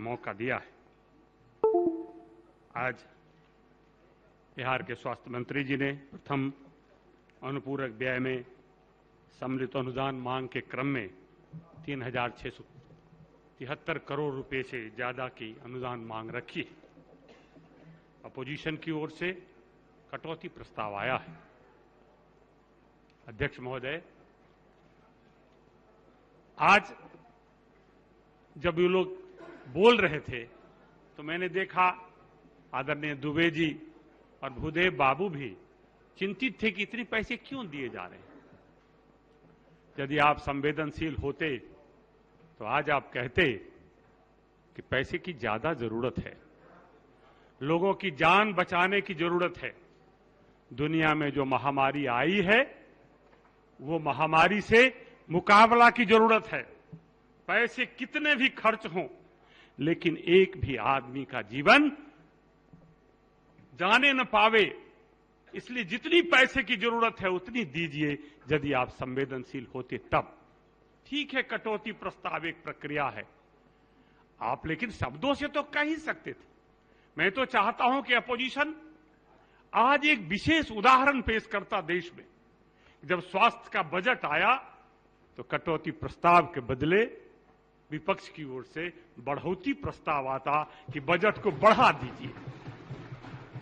मौका दिया है। आज बिहार के स्वास्थ्य मंत्री जी ने प्रथम अनुपूरक व्यय में सम्मिलित अनुदान मांग के क्रम में 3,673 करोड़ रुपए से ज्यादा की अनुदान मांग रखी है। अपोजिशन की ओर से कटौती प्रस्ताव आया है। अध्यक्ष महोदय, आज जब ये लोग बोल रहे थे तो मैंने देखा आदरणीय दुबे जी और भूदेव बाबू भी चिंतित थे कि इतने पैसे क्यों दिए जा रहे हैं। यदि आप संवेदनशील होते तो आज आप कहते कि पैसे की ज्यादा जरूरत है, लोगों की जान बचाने की जरूरत है। दुनिया में जो महामारी आई है वो महामारी से मुकाबला की जरूरत है। पैसे कितने भी खर्च हों, लेकिन एक भी आदमी का जीवन जाने न पावे, इसलिए जितनी पैसे की जरूरत है उतनी दीजिए यदि आप संवेदनशील होते तब। ठीक है, कटौती प्रस्ताव एक प्रक्रिया है, आप लेकिन शब्दों से तो कह ही सकते थे। मैं तो चाहता हूं कि अपोजिशन आज एक विशेष उदाहरण पेश करता देश में। जब स्वास्थ्य का बजट आया तो कटौती प्रस्ताव के बदले विपक्ष की ओर से बढ़ोतरी प्रस्ताव आता कि बजट को बढ़ा दीजिए,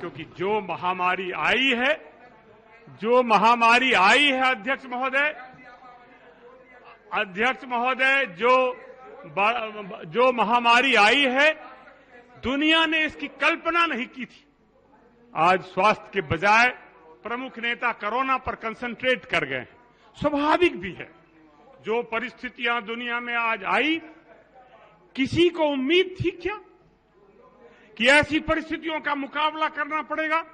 क्योंकि जो महामारी आई है अध्यक्ष महोदय, जो महामारी आई है दुनिया ने इसकी कल्पना नहीं की थी। आज स्वास्थ्य के बजाय प्रमुख नेता कोरोना पर कंसंट्रेट कर गए हैं। स्वाभाविक भी है, जो परिस्थितियां दुनिया में आज आई, किसी को उम्मीद थी क्या कि ऐसी परिस्थितियों का मुकाबला करना पड़ेगा।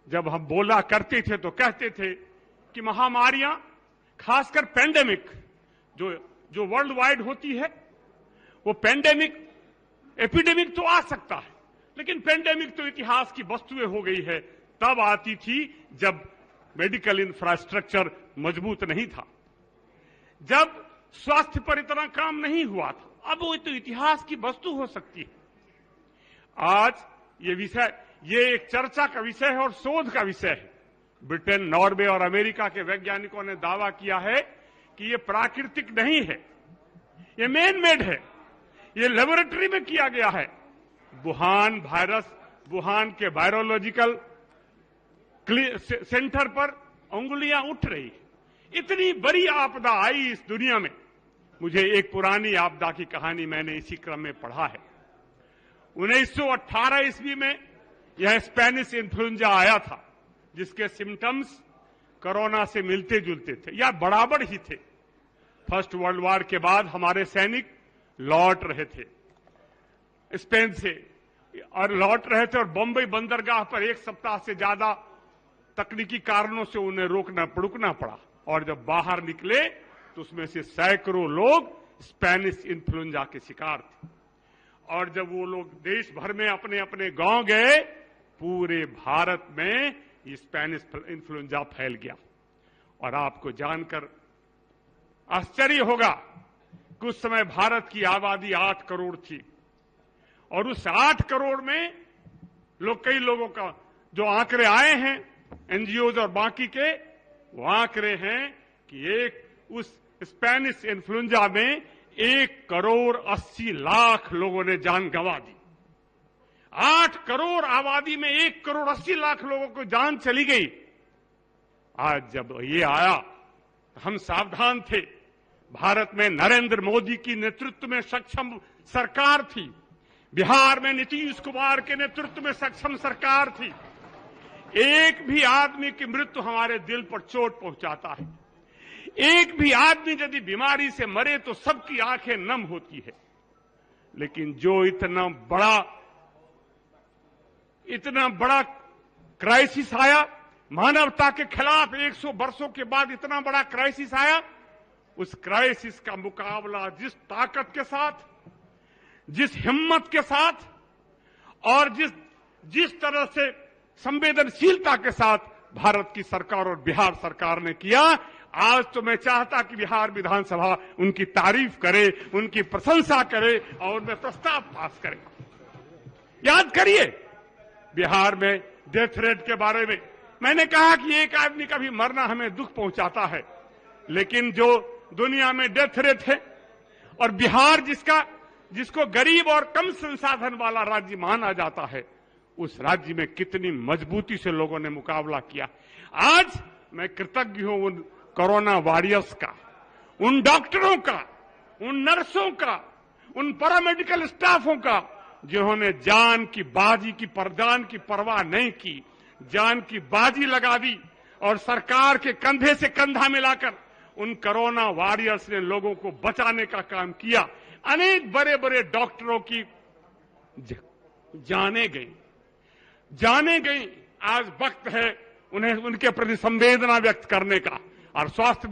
जब हम बोला करते थे तो कहते थे कि महामारियां, खासकर पेंडेमिक जो वर्ल्ड वाइड होती है, वो एपिडेमिक तो आ सकता है, लेकिन पेंडेमिक तो इतिहास की वस्तुएं हो गई है। तब आती थी जब मेडिकल इंफ्रास्ट्रक्चर मजबूत नहीं था, जब स्वास्थ्य पर इतना काम नहीं हुआ था। अब वो तो इतिहास की वस्तु हो सकती है। आज ये एक चर्चा का विषय है और शोध का विषय है। ब्रिटेन, नॉर्वे और अमेरिका के वैज्ञानिकों ने दावा किया है कि ये प्राकृतिक नहीं है, ये मैन मेड है, ये लेबोरेटरी में किया गया है। वुहान के वायरोलॉजिकल सेंटर पर उंगलियां उठ रही है। इतनी बड़ी आपदा आई इस दुनिया में। मुझे एक पुरानी आपदा की कहानी मैंने इसी क्रम में पढ़ा है। 1918 ईस्वी में यह स्पेनिश इन्फ्लुएंजा आया था, जिसके सिम्टम्स कोरोना से मिलते जुलते थे या बराबर ही थे। फर्स्ट वर्ल्ड वॉर के बाद हमारे सैनिक लौट रहे थे स्पेन से, और बंबई बंदरगाह पर एक सप्ताह से ज्यादा तकनीकी कारणों से उन्हें रुकना पड़ा। और जब बाहर निकले तो उसमें से सैकड़ों लोग स्पेनिश इन्फ्लुएंजा के शिकार थे। और जब वो लोग देश भर में अपने अपने गांव गए, पूरे भारत में ये स्पेनिश इन्फ्लुएंजा फैल गया। और आपको जानकर आश्चर्य होगा कि उस समय भारत की आबादी 8 करोड़ थी, और उस 8 करोड़ में कई लोगों का जो आंकड़े आए हैं एनजीओज और बाकी के, वो आंकड़े हैं कि उस स्पेनिश इन्फ्लुएंजा में 1,80,00,000 लोगों ने जान गंवा दी। 8 करोड़ आबादी में 1,80,00,000 लोगों को जान चली गई। आज जब ये आया तो हम सावधान थे। भारत में नरेंद्र मोदी की नेतृत्व में सक्षम सरकार थी, बिहार में नीतीश कुमार के नेतृत्व में सक्षम सरकार थी। एक भी आदमी की मृत्यु हमारे दिल पर चोट पहुंचाता है। एक भी आदमी यदि बीमारी से मरे तो सबकी आंखें नम होती है। लेकिन जो इतना बड़ा क्राइसिस आया, मानवता के खिलाफ 100 वर्षों के बाद इतना बड़ा क्राइसिस आया, उस क्राइसिस का मुकाबला जिस ताकत के साथ, जिस हिम्मत के साथ और जिस तरह से संवेदनशीलता के साथ भारत की सरकार और बिहार सरकार ने किया, आज तो मैं चाहता कि बिहार विधानसभा उनकी तारीफ करे, उनकी प्रशंसा करे और उनमें प्रस्ताव पास करे। याद करिए बिहार में डेथ रेट के बारे में मैंने कहा कि एक आदमी का भी मरना हमें दुख पहुंचाता है, लेकिन जो दुनिया में डेथ रेट है और बिहार जिसको गरीब और कम संसाधन वाला राज्य माना जाता है, उस राज्य में कितनी मजबूती से लोगों ने मुकाबला किया। आज मैं कृतज्ञ हूं उन कोरोना वॉरियर्स का, उन डॉक्टरों का, उन नर्सों का, उन पैरामेडिकल स्टाफों का, जिन्होंने जान की परवाह नहीं की, जान की बाजी लगा दी और सरकार के कंधे से कंधा मिलाकर उन कोरोना वॉरियर्स ने लोगों को बचाने का काम किया। अनेक बड़े बड़े डॉक्टरों की जाने गई। आज वक्त है उन्हें उनके प्रति संवेदना व्यक्त करने का और स्वास्थ्य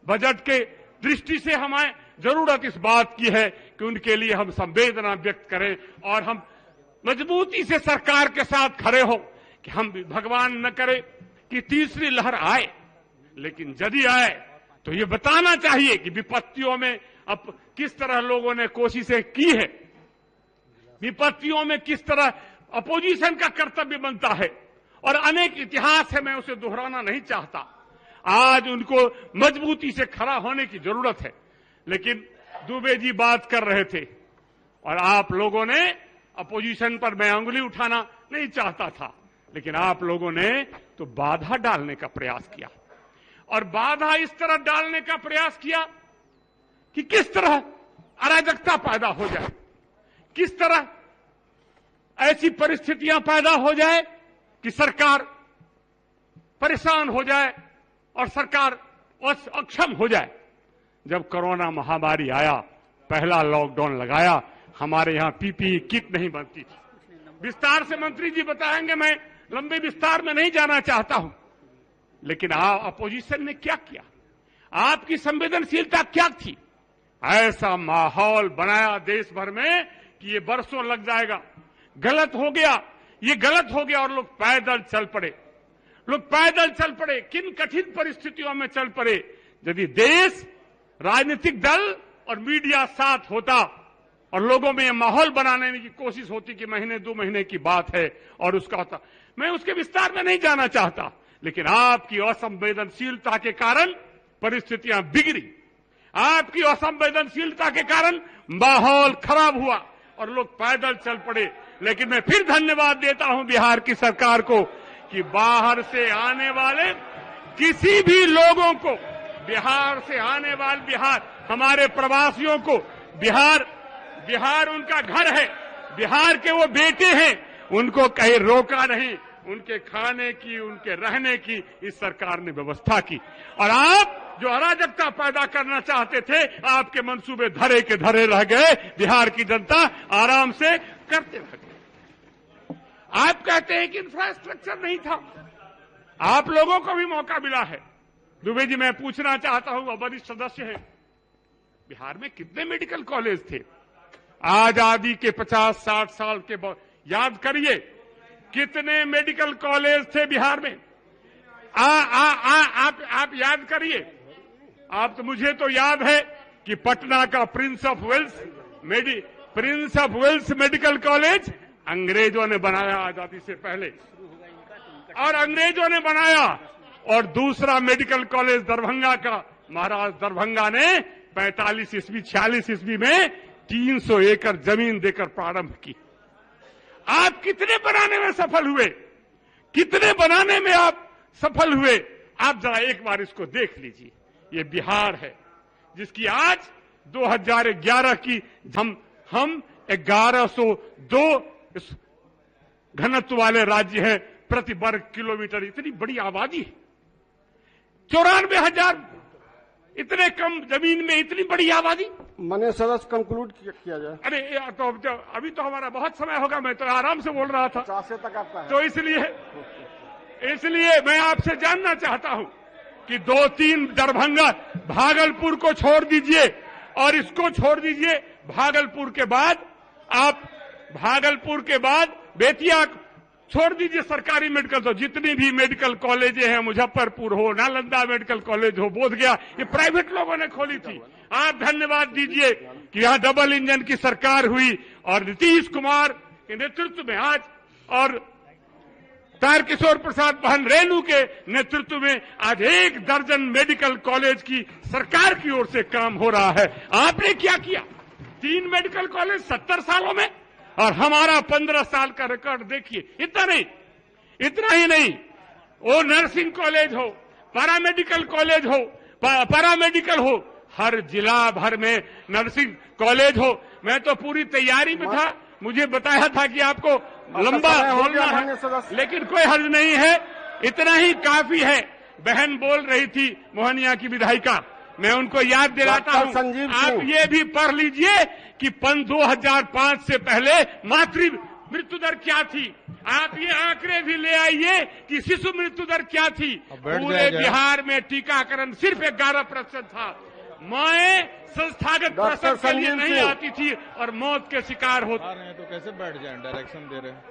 बजट के दृष्टि से हमें जरूरत इस बात की है कि उनके लिए हम संवेदना व्यक्त करें और हम मजबूती से सरकार के साथ खड़े हो कि हम भगवान न करे कि तीसरी लहर आए, लेकिन यदि आए तो ये बताना चाहिए कि विपत्तियों में अब किस तरह लोगों ने कोशिशें की है, विपत्तियों में किस तरह अपोजिशन का कर्तव्य बनता है और अनेक इतिहास है, मैं उसे दोहराना नहीं चाहता। आज उनको मजबूती से खड़ा होने की जरूरत है। लेकिन दुबे जी बात कर रहे थे और आप लोगों ने अपोजिशन पर मैं अंगुली उठाना नहीं चाहता था, लेकिन आप लोगों ने तो बाधा डालने का प्रयास किया और बाधा इस तरह डालने का प्रयास किया कि किस तरह अराजकता पैदा हो जाए, किस तरह ऐसी परिस्थितियां पैदा हो जाए कि सरकार परेशान हो जाए और सरकार अक्षम हो जाए। जब कोरोना महामारी आया, पहला लॉकडाउन लगाया, हमारे यहां पीपीई किट नहीं बनती थी। विस्तार से मंत्री जी बताएंगे, मैं लंबे विस्तार में नहीं जाना चाहता हूं, लेकिन अपोजिशन ने क्या किया, आपकी संवेदनशीलता क्या थी? ऐसा माहौल बनाया देश भर में कि ये बरसों लग जाएगा। गलत हो गया, ये गलत हो गया और लोग पैदल चल पड़े। किन कठिन परिस्थितियों में चल पड़े। यदि देश, राजनीतिक दल और मीडिया साथ होता और लोगों में यह माहौल बनाने की कोशिश होती कि महीने 2 महीने की बात है और उसका होता, मैं उसके विस्तार में नहीं जाना चाहता, लेकिन आपकी असंवेदनशीलता के कारण परिस्थितियां बिगड़ी, आपकी असंवेदनशीलता के कारण माहौल खराब हुआ और लोग पैदल चल पड़े। लेकिन मैं फिर धन्यवाद देता हूं बिहार की सरकार को कि बाहर से आने वाले किसी भी लोगों को, बिहार से आने वाले, बिहार हमारे प्रवासियों को, बिहार उनका घर है, बिहार के वो बेटे हैं, उनको कहीं रोका नहीं। उनके खाने की, उनके रहने की इस सरकार ने व्यवस्था की और आप जो अराजकता पैदा करना चाहते थे, आपके मंसूबे धरे के धरे रह गए। बिहार की जनता आराम से करते रह गई। आप कहते हैं कि इंफ्रास्ट्रक्चर नहीं था, आप लोगों को भी मौका मिला है। दुबे जी, मैं पूछना चाहता हूं, वरिष्ठ सदस्य हैं, बिहार में कितने मेडिकल कॉलेज थे? आजादी के 50-60 साल के बाद याद करिए कितने मेडिकल कॉलेज थे बिहार में। आप याद करिए। आप तो, मुझे तो याद है कि पटना का Prince of Wales medical college अंग्रेजों ने बनाया आजादी से पहले, और अंग्रेजों ने बनाया। और दूसरा मेडिकल कॉलेज दरभंगा का, महाराज दरभंगा ने 45 ईस्वी 46 ईस्वी में 300 एकड़ जमीन देकर प्रारंभ की। आप कितने बनाने में सफल हुए, कितने बनाने में आप सफल हुए? आप जरा एक बार इसको देख लीजिए। ये बिहार है जिसकी आज 2011 की हम 1102 घनत्व वाले राज्य हैं प्रति वर्ग किलोमीटर। इतनी बड़ी आबादी है, 94,000 इतने कम जमीन में इतनी बड़ी आबादी। माननीय सदस्य कंक्लूड किया जाए। अरे तो अभी तो हमारा बहुत समय होगा, मैं तो आराम से बोल रहा था। 50 तक आपका है। तो इसलिए मैं आपसे जानना चाहता हूं कि 2-3 दरभंगा, भागलपुर को छोड़ दीजिए और इसको छोड़ दीजिए। भागलपुर के बाद बेतिया छोड़ दीजिए सरकारी मेडिकल, तो जितनी भी मेडिकल कॉलेजें हैं, मुजफ्फरपुर हो, नालंदा मेडिकल कॉलेज हो, बोधगया, ये प्राइवेट लोगों ने खोली थी। आप धन्यवाद दीजिए कि यहां डबल इंजन की सरकार हुई और नीतीश कुमार के नेतृत्व में आज, और तारकिशोर प्रसाद बहन रेणु के नेतृत्व में आज 1 दर्जन मेडिकल कॉलेज की सरकार की ओर से काम हो रहा है। आपने क्या किया? 3 मेडिकल कॉलेज 70 सालों में, और हमारा 15 साल का रिकॉर्ड देखिए। इतना ही नहीं, वो नर्सिंग कॉलेज हो, पैरामेडिकल कॉलेज हो, पैरामेडिकल हो, हर जिला भर में नर्सिंग कॉलेज हो। मैं तो पूरी तैयारी में था, मुझे बताया था कि आपको लंबा बोलना है, लेकिन कोई हर्ज नहीं है, इतना ही काफी है। बहन बोल रही थी, मोहनिया की विधायिका, मैं उनको याद दिलाता हूं, आप ये भी पढ़ लीजिए कि 2005 से पहले मातृ मृत्यु दर क्या थी। आप ये आंकड़े भी ले आइए कि शिशु मृत्यु दर क्या थी। पूरे बिहार में टीकाकरण सिर्फ 11% था। माएं संस्थागत प्रसव के लिए नहीं आती थी और मौत के शिकार होती। तो कैसे बैठ जाए? डायरेक्शन दे रहे हैं।